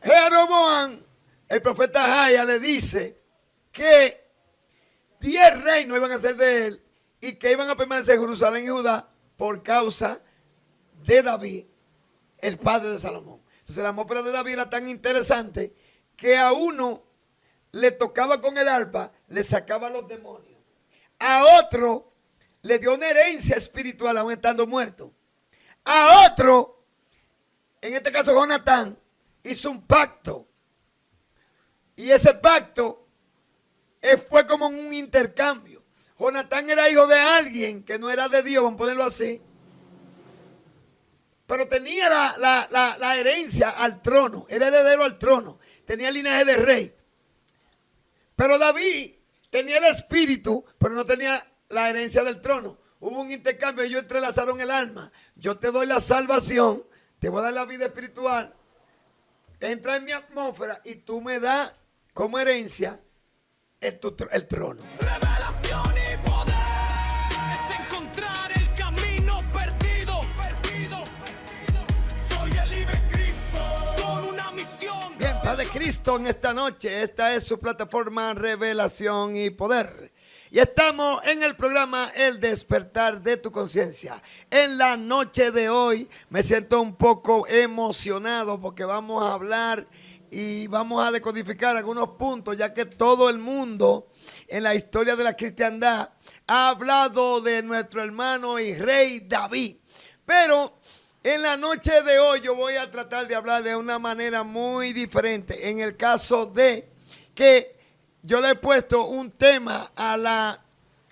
Jeroboam, el profeta Jaya, le dice que 10 reinos iban a ser de él y que iban a permanecer en Jerusalén y Judá por causa de David, el padre de Salomón. Entonces la atmósfera de David era tan interesante que a uno le tocaba con el arpa, le sacaba los demonios. A otro le dio una herencia espiritual aún estando muerto. A otro, en este caso Jonatán, hizo un pacto. Y ese pacto fue como un intercambio. Jonatán era hijo de alguien que no era de Dios, vamos a ponerlo así. Pero tenía la herencia al trono, era heredero al trono, tenía el linaje de rey. Pero David tenía el espíritu, pero no tenía la herencia del trono. Hubo un intercambio, ellos entrelazaron el alma. Yo te doy la salvación, te voy a dar la vida espiritual, entra en mi atmósfera y tú me das como herencia el trono. Revelación y poder es encontrar el camino perdido. Soy el libre Cristo con una misión. Bien, Padre Cristo, en esta noche, esta es su plataforma Revelación y Poder. Y estamos en el programa El Despertar de tu Conciencia. En la noche de hoy me siento un poco emocionado porque vamos a hablar y vamos a decodificar algunos puntos, ya que todo el mundo en la historia de la cristiandad ha hablado de nuestro hermano y rey David. Pero en la noche de hoy yo voy a tratar de hablar de una manera muy diferente. En el caso de que yo le he puesto un tema a la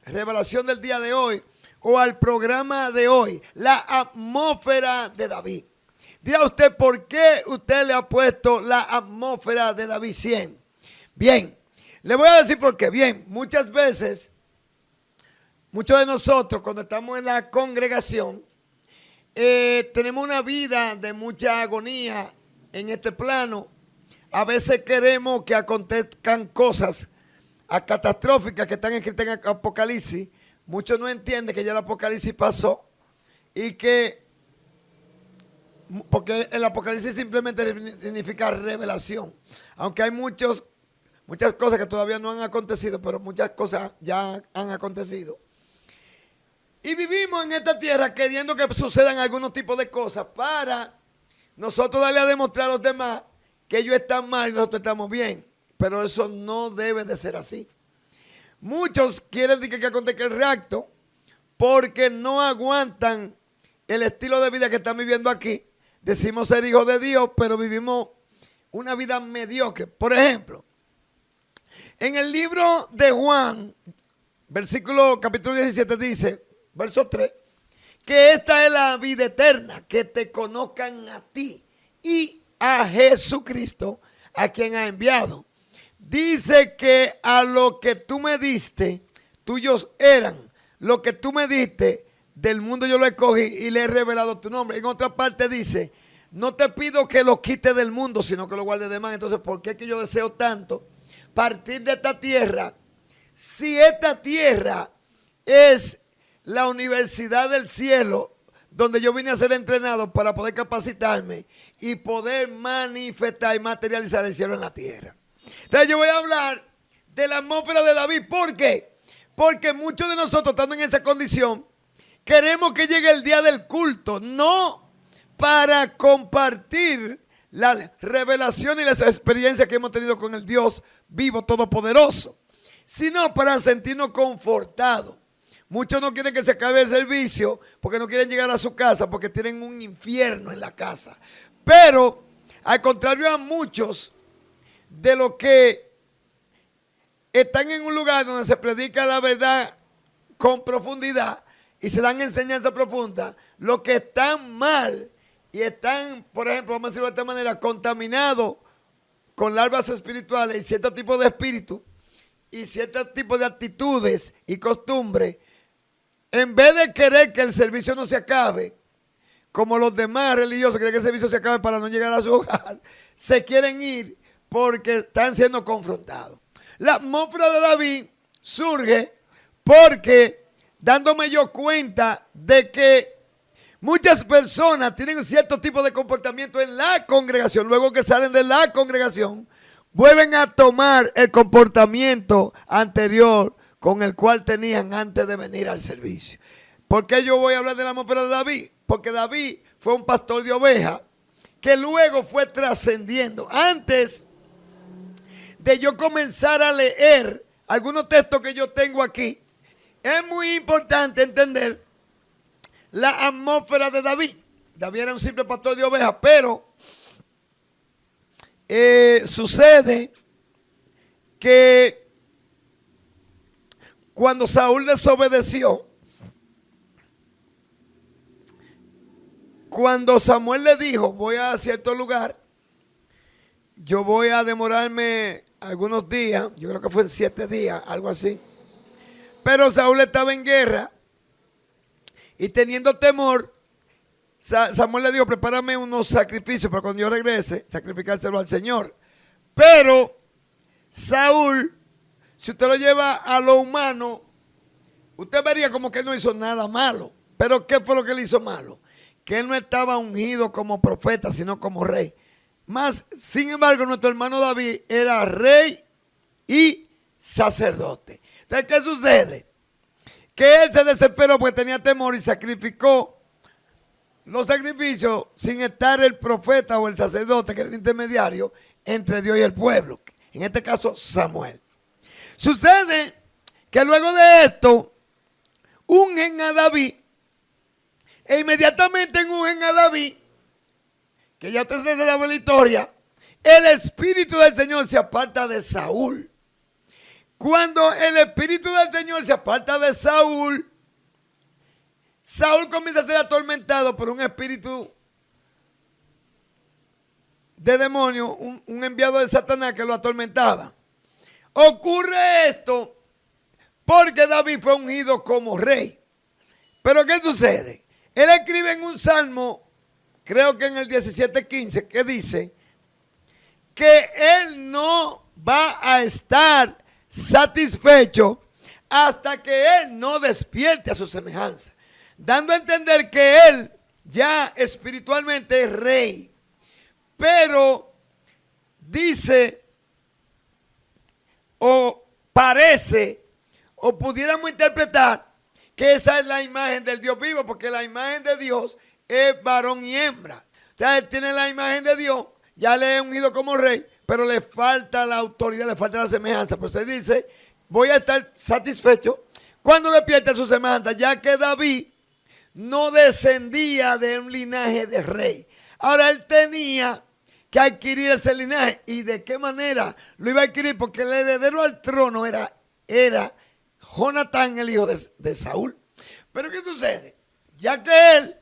revelación del día de hoy o al programa de hoy, la atmósfera de David. Dirá usted, ¿por qué usted le ha puesto la atmósfera de David 100? Bien, le voy a decir por qué. Bien, muchas veces, muchos de nosotros cuando estamos en la congregación, tenemos una vida de mucha agonía en este plano. A veces queremos que acontezcan cosas catastróficas que están escritas en el Apocalipsis. Muchos no entienden que ya el Apocalipsis pasó y que, porque el Apocalipsis simplemente significa revelación. Aunque hay muchas cosas que todavía no han acontecido, pero muchas cosas ya han acontecido. Y vivimos en esta tierra queriendo que sucedan algunos tipos de cosas para nosotros darle a demostrar a los demás que ellos están mal y nosotros estamos bien. Pero eso no debe de ser así. Muchos quieren decir que acontezca el rapto porque no aguantan el estilo de vida que están viviendo aquí. Decimos ser hijos de Dios, pero vivimos una vida mediocre. Por ejemplo, en el libro de Juan, capítulo 17 dice, verso 3, que esta es la vida eterna, que te conozcan a ti y a Jesucristo, a quien ha enviado. Dice que a lo que tú me diste, tuyos eran. Lo que tú me diste, del mundo yo lo escogí y le he revelado tu nombre. En otra parte dice, no te pido que lo quites del mundo, sino que lo guardes de más. Entonces, ¿por qué es que yo deseo tanto partir de esta tierra? Si esta tierra es la universidad del cielo, donde yo vine a ser entrenado para poder capacitarme y poder manifestar y materializar el cielo en la tierra. Entonces yo voy a hablar de la atmósfera de David. ¿Por qué? Porque muchos de nosotros, estando en esa condición, queremos que llegue el día del culto, no para compartir las revelaciones y las experiencias que hemos tenido con el Dios vivo, todopoderoso, sino para sentirnos confortados. Muchos no quieren que se acabe el servicio porque no quieren llegar a su casa porque tienen un infierno en la casa. Pero, al contrario a muchos de los que están en un lugar donde se predica la verdad con profundidad y se dan enseñanza profunda, los que están mal y están, por ejemplo, vamos a decirlo de esta manera, contaminados con larvas espirituales y cierto tipo de espíritu y cierto tipo de actitudes y costumbres, en vez de querer que el servicio no se acabe, como los demás religiosos quieren que el servicio se acabe para no llegar a su hogar, se quieren ir porque están siendo confrontados. La atmósfera de David surge porque dándome yo cuenta de que Muchas personas tienen cierto tipo de comportamiento en la congregación. Luego que salen de la congregación, vuelven a tomar el comportamiento anterior con el cual tenían antes de venir al servicio. ¿Por qué yo voy a hablar de la atmósfera de David? Porque David fue un pastor de ovejas que luego fue trascendiendo. Antes de yo comenzar a leer algunos textos que yo tengo aquí, es muy importante entender la atmósfera de David. David era un simple pastor de ovejas, pero sucede que cuando Saúl desobedeció, cuando Samuel le dijo, voy a cierto lugar, yo voy a demorarme algunos días, yo creo que fue en 7 días, algo así. Pero Saúl estaba en guerra y teniendo temor, Samuel le dijo, prepárame unos sacrificios para cuando yo regrese, sacrificárselo al Señor. Pero Saúl, si usted lo lleva a lo humano, usted vería como que él no hizo nada malo. Pero ¿qué fue lo que él hizo malo? Que él no estaba ungido como profeta, sino como rey. Más, sin embargo, nuestro hermano David era rey y sacerdote. Entonces, ¿qué sucede? Que él se desesperó porque tenía temor y sacrificó los sacrificios sin estar el profeta o el sacerdote, que era el intermediario entre Dios y el pueblo. En este caso, Samuel. Sucede que luego de esto, ungen a David. E inmediatamente ungen a David, que ya usted se daba la historia, el Espíritu del Señor se aparta de Saúl. Cuando el Espíritu del Señor se aparta de Saúl, Saúl comienza a ser atormentado por un espíritu de demonio, un enviado de Satanás que lo atormentaba. Ocurre esto porque David fue ungido como rey. Pero ¿qué sucede? Él escribe en un salmo, creo que en el 17:15, que dice que él no va a estar satisfecho hasta que él no despierte a su semejanza, dando a entender que él ya espiritualmente es rey. Pero dice, o parece, o pudiéramos interpretar que esa es la imagen del Dios vivo, porque la imagen de Dios es varón y hembra. O sea, él tiene la imagen de Dios, ya le he ungido como rey, pero le falta la autoridad, le falta la semejanza. Pues se dice, voy a estar satisfecho cuando despierte a su semejanza, ya que David no descendía de un linaje de rey. Ahora él tenía que adquirir ese linaje. ¿Y de qué manera lo iba a adquirir? Porque el heredero al trono era Jonatán, el hijo de Saúl. Pero ¿qué sucede? Ya que él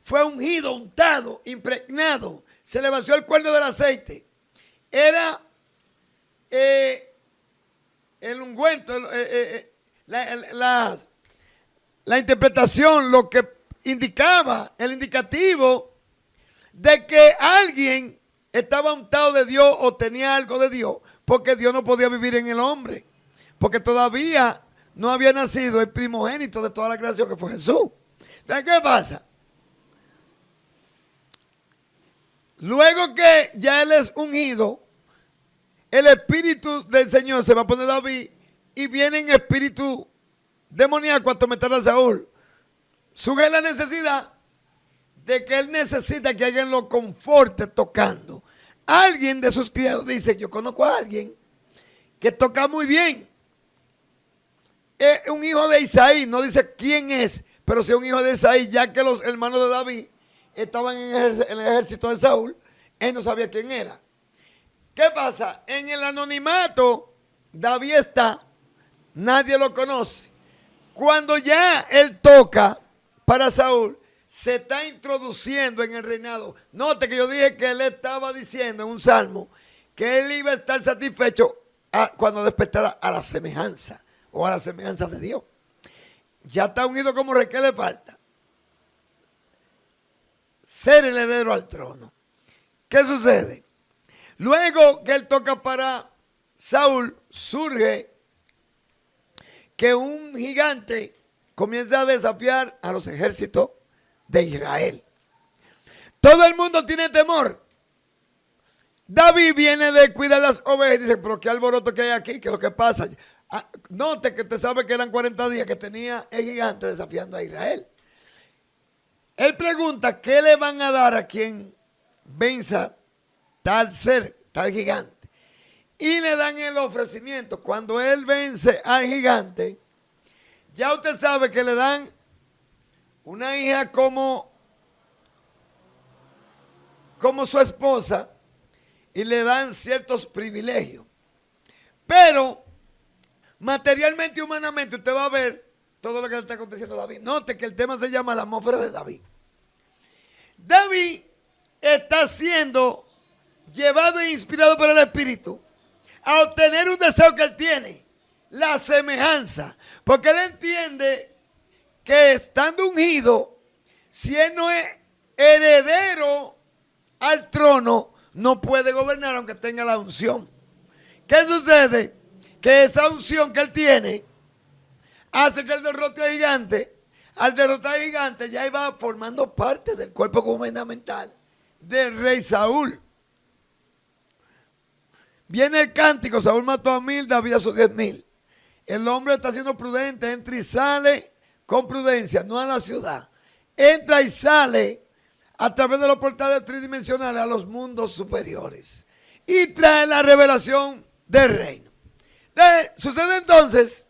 fue ungido, untado, impregnado, se le vació el cuerno del aceite, era el ungüento, la interpretación, lo que indicaba, el indicativo de que alguien estaba untado de Dios o tenía algo de Dios, porque Dios no podía vivir en el hombre, porque todavía no había nacido el primogénito de toda la creación, que fue Jesús. Entonces, ¿qué pasa? Luego que ya él es ungido, el espíritu del Señor se va a poner David y viene en espíritu demoníaco a atormentar a Saúl. Surge la necesidad de que él necesita que alguien lo conforte tocando. Alguien de sus criados dice, yo conozco a alguien que toca muy bien. Es un hijo de Isaí, no dice quién es, pero sí un hijo de Isaí, ya que los hermanos de David estaban en el ejército de Saúl, él no sabía quién era. ¿Qué pasa? En el anonimato, David está, nadie lo conoce. Cuando ya él toca para Saúl, se está introduciendo en el reinado. Note que yo dije que él estaba diciendo en un salmo que él iba a estar satisfecho cuando despertara a la semejanza o a la semejanza de Dios. Ya está unido como rey. ¿Qué le falta? Ser el heredero al trono. ¿Qué sucede? Luego que él toca para Saúl, surge que un gigante comienza a desafiar a los ejércitos de Israel. Todo el mundo tiene temor. David viene de cuidar las ovejas y dice, pero qué alboroto que hay aquí, ¿qué es lo que pasa? Note que usted sabe que eran 40 días que tenía el gigante desafiando a Israel. Él pregunta, ¿qué le van a dar a quien venza tal ser, tal gigante? Y le dan el ofrecimiento. Cuando él vence al gigante, ya usted sabe que le dan una hija como su esposa y le dan ciertos privilegios. Pero materialmente y humanamente usted va a ver todo lo que le está aconteciendo a David. Note que el tema se llama la atmósfera de David. David está siendo llevado e inspirado por el Espíritu a obtener un deseo que él tiene, la semejanza, porque él entiende que estando ungido, si él no es heredero al trono, no puede gobernar aunque tenga la unción. ¿Qué sucede? Que esa unción que él tiene hace que él derrote al gigante. Al derrotar al gigante ya iba formando parte del cuerpo gubernamental del rey Saúl. Viene el cántico, Saúl mató a 1000, David a sus 10,000. El hombre está siendo prudente, entra y sale con prudencia, no a la ciudad. Entra y sale a través de los portales tridimensionales a los mundos superiores. Y trae la revelación del reino. Sucede entonces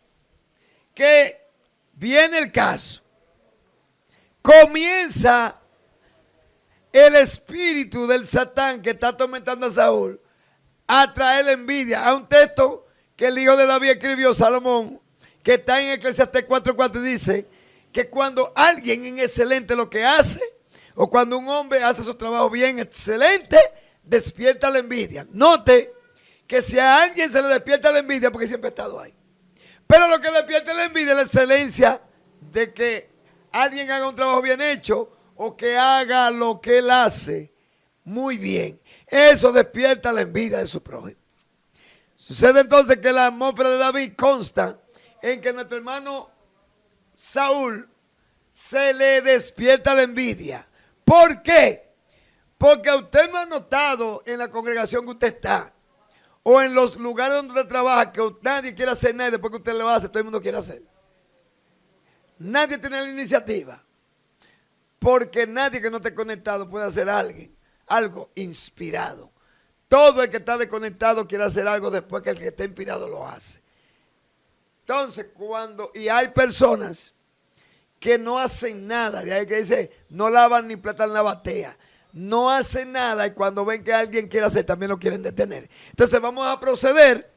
que viene el caso. Comienza el espíritu del Satán que está atormentando a Saúl a traer envidia. A un texto que el hijo de David escribió, Salomón, que está en Eclesiastés 4:4 y dice que cuando alguien es excelente lo que hace, o cuando un hombre hace su trabajo bien, excelente, despierta la envidia. Note que si a alguien se le despierta la envidia, porque siempre ha estado ahí. Pero lo que despierta la envidia es la excelencia de que alguien haga un trabajo bien hecho o que haga lo que él hace muy bien. Eso despierta la envidia de su prójimo. Sucede entonces que la atmósfera de David consta en que nuestro hermano Saúl se le despierta la envidia. ¿Por qué? Porque usted no ha notado en la congregación que usted está o en los lugares donde usted trabaja que nadie quiere hacer nada y después que usted lo hace todo el mundo quiere hacer. Nadie tiene la iniciativa. Porque nadie que no esté conectado puede hacer algo inspirado. Todo el que está desconectado quiere hacer algo después que el que está inspirado lo hace. Entonces, y hay personas que no hacen nada, de ahí que dice, no lavan ni platan la batea, no hacen nada y cuando ven que alguien quiere hacer, también lo quieren detener. Entonces vamos a proceder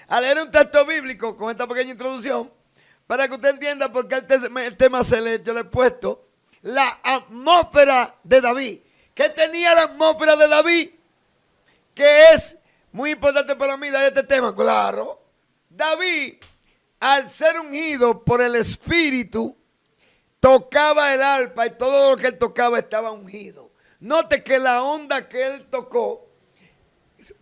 a leer un texto bíblico con esta pequeña introducción, para que usted entienda por qué el tema yo le he puesto la atmósfera de David. ¿Qué tenía la atmósfera de David? Que es muy importante para mí dar este tema, claro. David, al ser ungido por el Espíritu, tocaba el arpa y todo lo que él tocaba estaba ungido. Note que la onda que él tocó,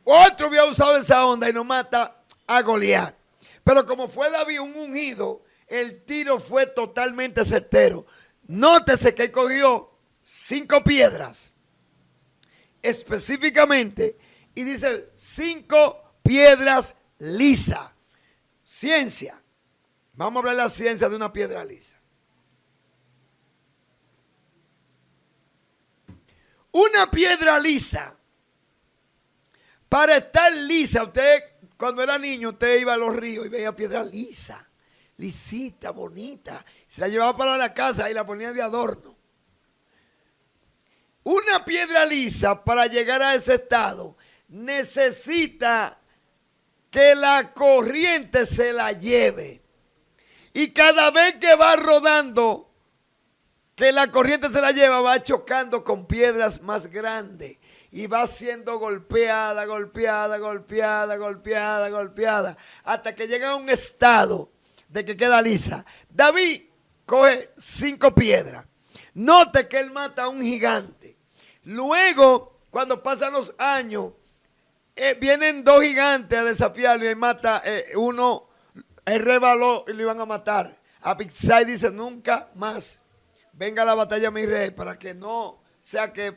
otro había usado esa onda y no mata a Goliat. Pero como fue David un ungido, el tiro fue totalmente certero. Nótese que cogió 5 piedras específicamente y dice 5 piedras lisas. Ciencia. Vamos a hablar de la ciencia de una piedra lisa. Una piedra lisa, para estar lisa, usted cuando era niño, usted iba a los ríos y veía piedra lisa, lisita, bonita, se la llevaba para la casa y la ponía de adorno. Una piedra lisa, para llegar a ese estado, necesita que la corriente se la lleve. Y cada vez que va rodando, que la corriente se la lleva, va chocando con piedras más grandes y va siendo golpeada, hasta que llega a un estado de que queda lisa. David coge 5 piedras. Note que él mata a un gigante. Luego, cuando pasan los años, vienen 2 gigantes a desafiarlo y mata uno, él rebaló y lo iban a matar. Abisai dice, nunca más venga la batalla, mi rey, para que no sea que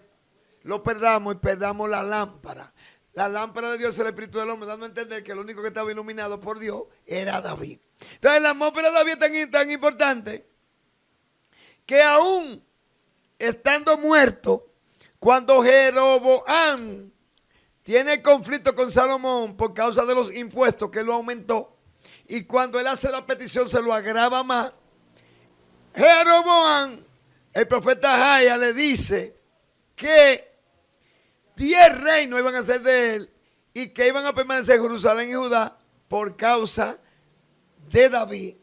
lo perdamos y perdamos la lámpara. La lámpara de Dios es el espíritu del hombre, dando a entender que el único que estaba iluminado por Dios era David. Entonces la atmósfera de David es tan importante que aún estando muerto, cuando Jeroboam tiene conflicto con Salomón por causa de los impuestos que él lo aumentó, y cuando él hace la petición se lo agrava más, Jeroboam, el profeta Jaya, le dice que 10 reinos iban a ser de él y que iban a permanecer en Jerusalén y Judá por causa de David,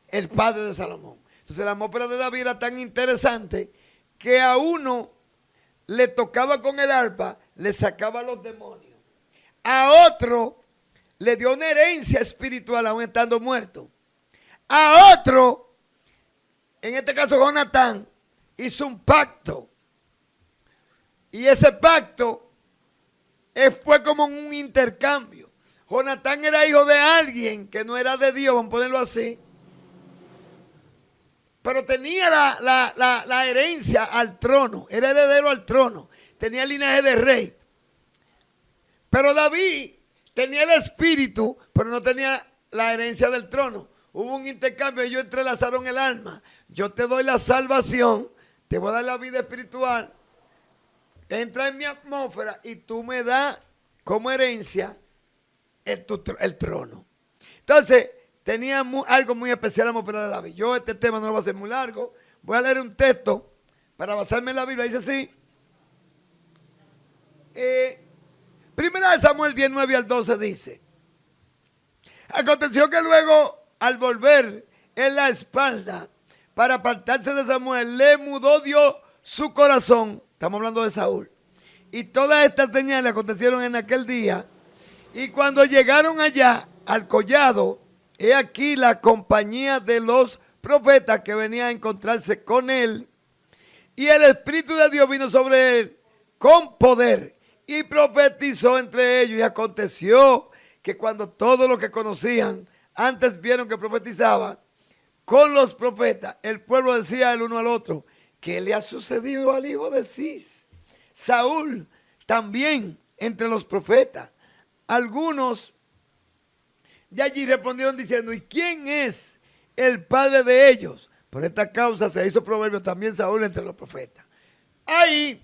el padre de Salomón. Entonces la atmósfera de David era tan interesante que a uno le tocaba con el arpa, le sacaba los demonios. A otro le dio una herencia espiritual aún estando muerto. A otro, en este caso Jonatán, hizo un pacto. Y ese pacto fue como un intercambio. Jonatán era hijo de alguien que no era de Dios, vamos a ponerlo así. Pero tenía la herencia al trono, era heredero al trono, tenía el linaje de rey. Pero David tenía el espíritu, pero no tenía la herencia del trono. Hubo un intercambio, ellos entrelazaron el alma. Yo te doy la salvación, te voy a dar la vida espiritual. Entra en mi atmósfera y tú me das como herencia el trono. Entonces, tenía algo muy especial la atmósfera de David. Yo este tema no lo voy a hacer muy largo. Voy a leer un texto para basarme en la Biblia. Dice así. Primera de Samuel 19 al 12 dice. Aconteció que luego, al volver en la espalda para apartarse de Samuel, le mudó Dios su corazón. Estamos hablando de Saúl. Y todas estas señales acontecieron en aquel día. Y cuando llegaron allá al collado, he aquí la compañía de los profetas que venían a encontrarse con él. Y el Espíritu de Dios vino sobre él con poder. Y profetizó entre ellos. Y aconteció que cuando todos los que conocían antes vieron que profetizaba con los profetas, el pueblo decía el uno al otro: ¿qué le ha sucedido al hijo de Cis? Saúl también entre los profetas. Algunos de allí respondieron diciendo: ¿y quién es el padre de ellos? Por esta causa se hizo proverbio también Saúl entre los profetas. Ahí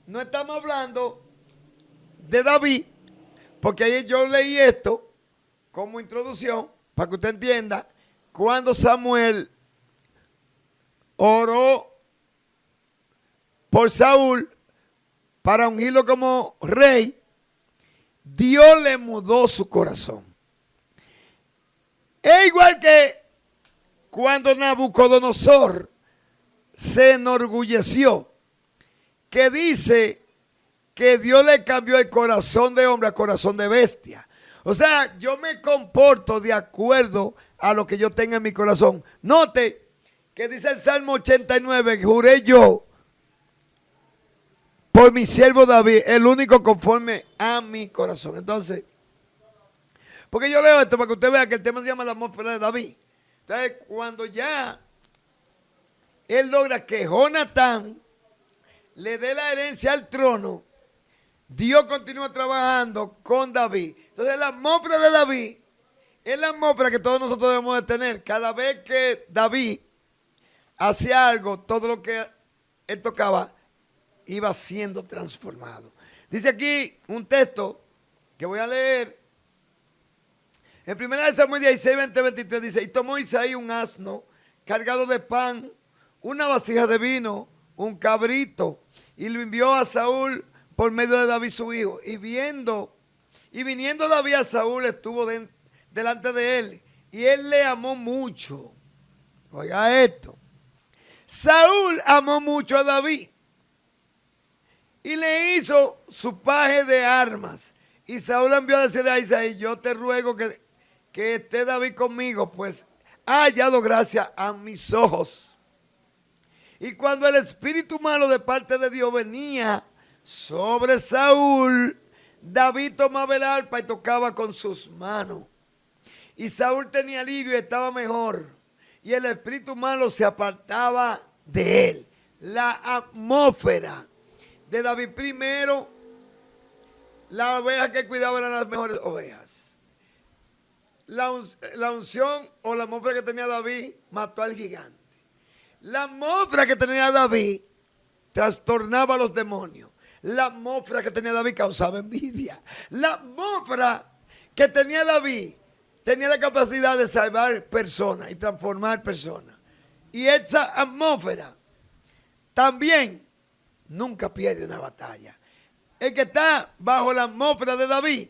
no estamos hablando de David, porque ahí yo leí esto como introducción para que usted entienda cuando Samuel oró por Saúl para ungirlo como rey. Dios le mudó su corazón. Es igual que cuando Nabucodonosor se enorgulleció, que dice que Dios le cambió el corazón de hombre a corazón de bestia. O sea, yo me comporto de acuerdo a lo que yo tenga en mi corazón. Note que dice el Salmo 89, juré yo por mi siervo David, el único conforme a mi corazón. Entonces, porque yo leo esto para que usted vea que el tema se llama la atmósfera de David. Entonces, cuando ya él logra que Jonatán le dé la herencia al trono, Dios continúa trabajando con David. Entonces, la atmósfera de David es la atmósfera que todos nosotros debemos de tener. Cada vez que David hacía algo, todo lo que él tocaba iba siendo transformado. Dice aquí un texto que voy a leer. En 1 Samuel 16, 20, 23 dice: y tomó Isaí un asno cargado de pan, una vasija de vino, un cabrito, y lo envió a Saúl por medio de David su hijo. Y viniendo David a Saúl, estuvo delante de él, y él le amó mucho. Oiga esto. Saúl amó mucho a David y le hizo su paje de armas. Y Saúl envió a decir a Isaí: yo te ruego que esté David conmigo, pues ha hallado gracia a mis ojos. Y cuando el espíritu malo de parte de Dios venía sobre Saúl, David tomaba el arpa y tocaba con sus manos. Y Saúl tenía alivio y estaba mejor. Y el espíritu malo se apartaba de él. La atmósfera de David. Primero, la oveja que cuidaba eran las mejores ovejas. La unción o la atmósfera que tenía David mató al gigante. La atmósfera que tenía David trastornaba a los demonios. La atmósfera que tenía David causaba envidia. La atmósfera que tenía David tenía la capacidad de salvar personas y transformar personas. Y esa atmósfera también nunca pierde una batalla. El que está bajo la atmósfera de David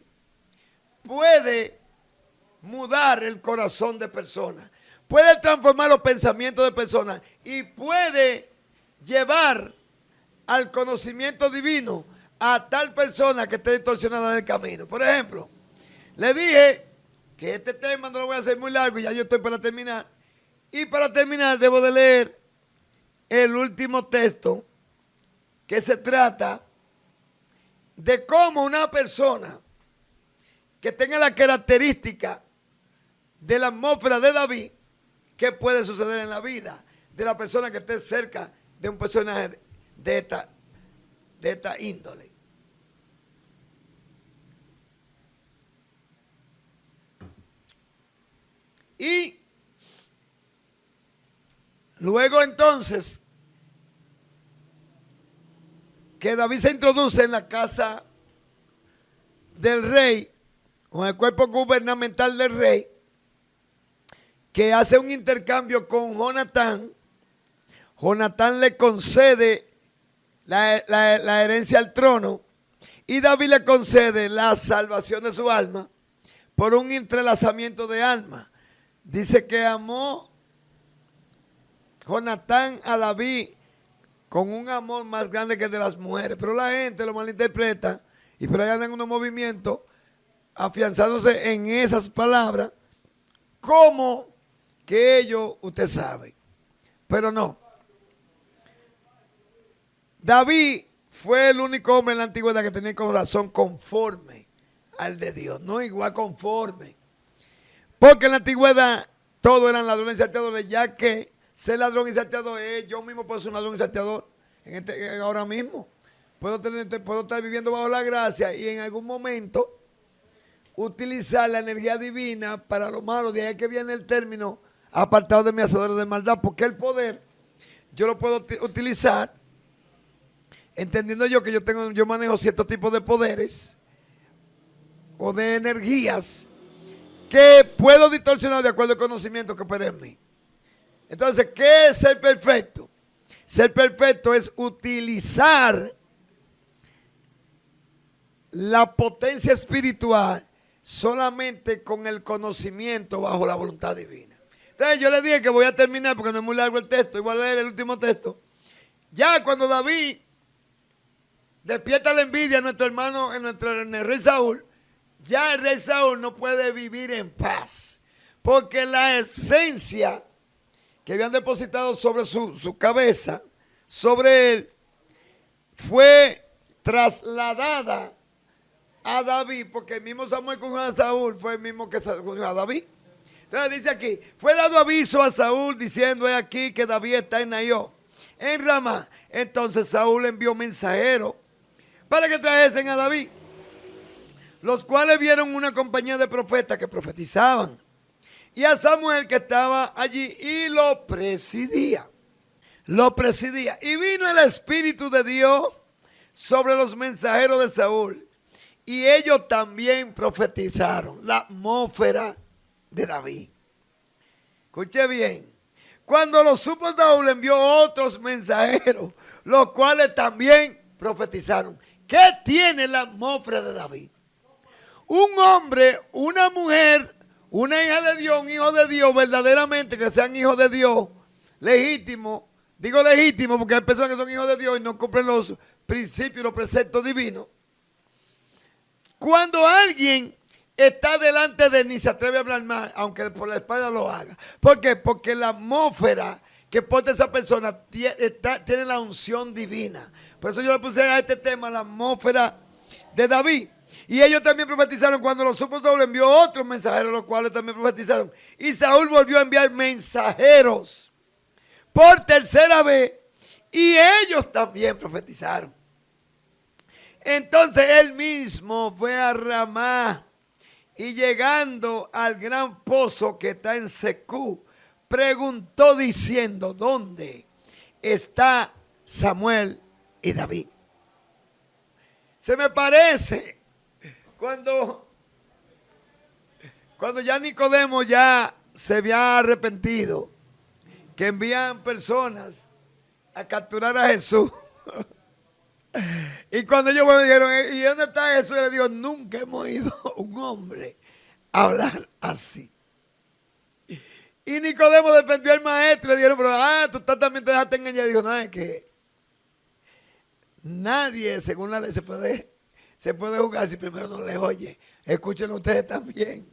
puede mudar el corazón de personas, puede transformar los pensamientos de personas y puede llevar al conocimiento divino a tal persona que esté distorsionada del camino. Por ejemplo, le dije que este tema no lo voy a hacer muy largo y ya yo estoy para terminar. Y para terminar debo de leer el último texto que se trata de cómo una persona que tenga la característica de la atmósfera de David, qué puede suceder en la vida de la persona que esté cerca de un personaje de esta índole. Y luego entonces que David se introduce en la casa del rey, con el cuerpo gubernamental del rey, que hace un intercambio con Jonatán. Jonatán le concede la herencia al trono y David le concede la salvación de su alma por un entrelazamiento de alma. Dice que amó Jonatán a David con un amor más grande que el de las mujeres, pero la gente lo malinterpreta y por ahí andan unos movimientos afianzándose en esas palabras como que ellos, usted sabe, pero no. David fue el único hombre en la antigüedad que tenía el corazón conforme al de Dios, no igual conforme. Porque en la antigüedad todos eran ladrones y salteadores, ya que ser ladrón y salteador es, yo mismo puedo ser un ladrón y salteador ahora mismo. Puedo estar viviendo bajo la gracia y en algún momento utilizar la energía divina para lo malo. De ahí que viene el término apartado de mi hacedores de maldad, porque el poder yo lo puedo utilizar entendiendo yo que yo manejo ciertos tipos de poderes o de energías que puedo distorsionar de acuerdo al conocimiento que opera en mí. Entonces, ¿qué es ser perfecto? Ser perfecto es utilizar la potencia espiritual solamente con el conocimiento bajo la voluntad divina. Entonces yo le dije que voy a terminar porque no es muy largo el texto, y voy a leer el último texto. Ya cuando David despierta la envidia a nuestro hermano, en el rey Saúl, ya el rey Saúl no puede vivir en paz, porque la esencia que habían depositado sobre su cabeza, sobre él, fue trasladada a David, porque el mismo Samuel con a Saúl fue el mismo que a David. Entonces dice aquí, fue dado aviso a Saúl diciendo, he aquí que David está en Naiot, en Ramá. Entonces Saúl envió mensajeros para que trajesen a David, los cuales vieron una compañía de profetas que profetizaban, y a Samuel que estaba allí y lo presidía. Y vino el Espíritu de Dios sobre los mensajeros de Saúl, y ellos también profetizaron. La atmósfera de David. Escuche bien. Cuando lo supo Saúl, envió otros mensajeros, los cuales también profetizaron. ¿Qué tiene la atmósfera de David? Un hombre, una mujer, una hija de Dios, un hijo de Dios, verdaderamente que sean hijos de Dios, legítimos. Digo legítimo porque hay personas que son hijos de Dios y no cumplen los principios, los preceptos divinos. Cuando alguien está delante de él, ni se atreve a hablar mal, aunque por la espalda lo haga. ¿Por qué? Porque la atmósfera que porta esa persona tiene la unción divina. Por eso yo le puse a este tema la atmósfera de David. Y ellos también profetizaron. Cuando lo supo Saúl, envió otros mensajeros, los cuales también profetizaron. Y Saúl volvió a enviar mensajeros por tercera vez y ellos también profetizaron. Entonces él mismo fue a Ramá y llegando al gran pozo que está en Secú, preguntó diciendo, ¿dónde está Samuel y David? Se me parece cuando ya Nicodemo ya se había arrepentido, que envían personas a capturar a Jesús. Y cuando ellos me dijeron, ¿y dónde está Jesús? Y le digo, nunca hemos oído un hombre hablar así. Y Nicodemo defendió al maestro y le dijeron, pero tú también te dejaste engañar. Y dijo, no, es que nadie, según la ley, se puede jugar si primero no le oye. Escuchen ustedes también.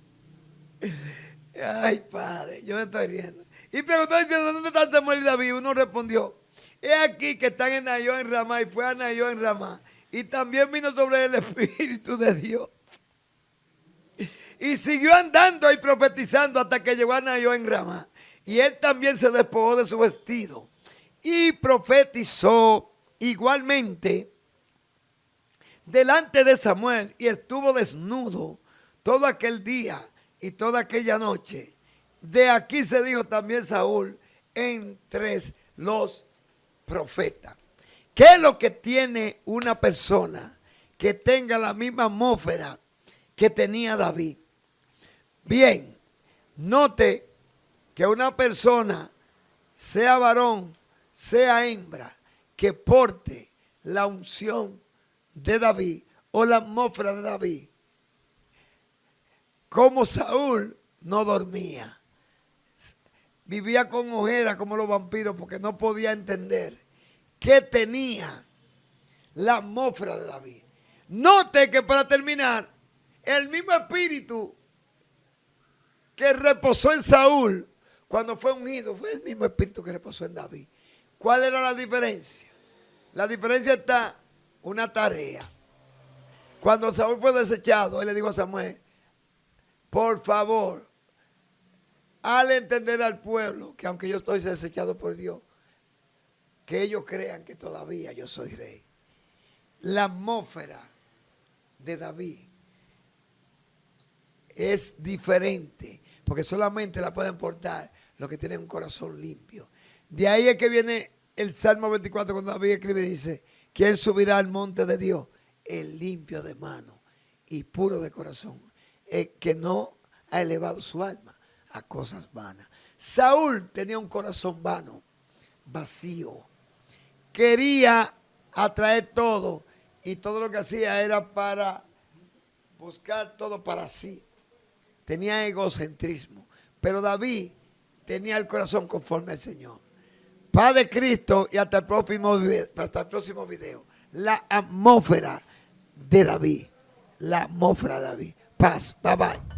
Ay, padre, yo me estoy riendo. Y preguntó diciendo, ¿dónde están Samuel y David? Uno respondió, he aquí que están en Nayó en Ramá, y fue a Nayó en Ramá. Y también vino sobre el Espíritu de Dios. Y siguió andando y profetizando hasta que llegó a Nayó en Ramá. Y él también se despojó de su vestido. Y profetizó igualmente delante de Samuel. Y estuvo desnudo todo aquel día y toda aquella noche. De aquí se dijo también Saúl entre los profetas. ¿Qué es lo que tiene una persona que tenga la misma atmósfera que tenía David? Bien, note que una persona, sea varón, sea hembra, que porte la unción de David o la atmósfera de David, como Saúl no dormía, vivía con ojeras como los vampiros porque no podía entender que tenía la atmósfera de David. Note que para terminar, el mismo espíritu que reposó en Saúl cuando fue ungido fue el mismo espíritu que reposó en David. ¿Cuál era la diferencia? La diferencia está una tarea. Cuando Saúl fue desechado, él le dijo a Samuel, por favor, hazle entender al pueblo que aunque yo estoy desechado por Dios, que ellos crean que todavía yo soy rey. La atmósfera de David es diferente, porque solamente la pueden portar los que tienen un corazón limpio. De ahí es que viene el Salmo 24, cuando David escribe y dice, ¿quién subirá al monte de Dios? El limpio de mano y puro de corazón, el que no ha elevado su alma a cosas vanas. Saúl tenía un corazón vano, vacío. Quería atraer todo y todo lo que hacía era para buscar todo para sí. Tenía egocentrismo. Pero David tenía el corazón conforme al Señor. Padre Cristo y hasta el próximo video. La atmósfera de David. La atmósfera de David. Paz. Bye bye.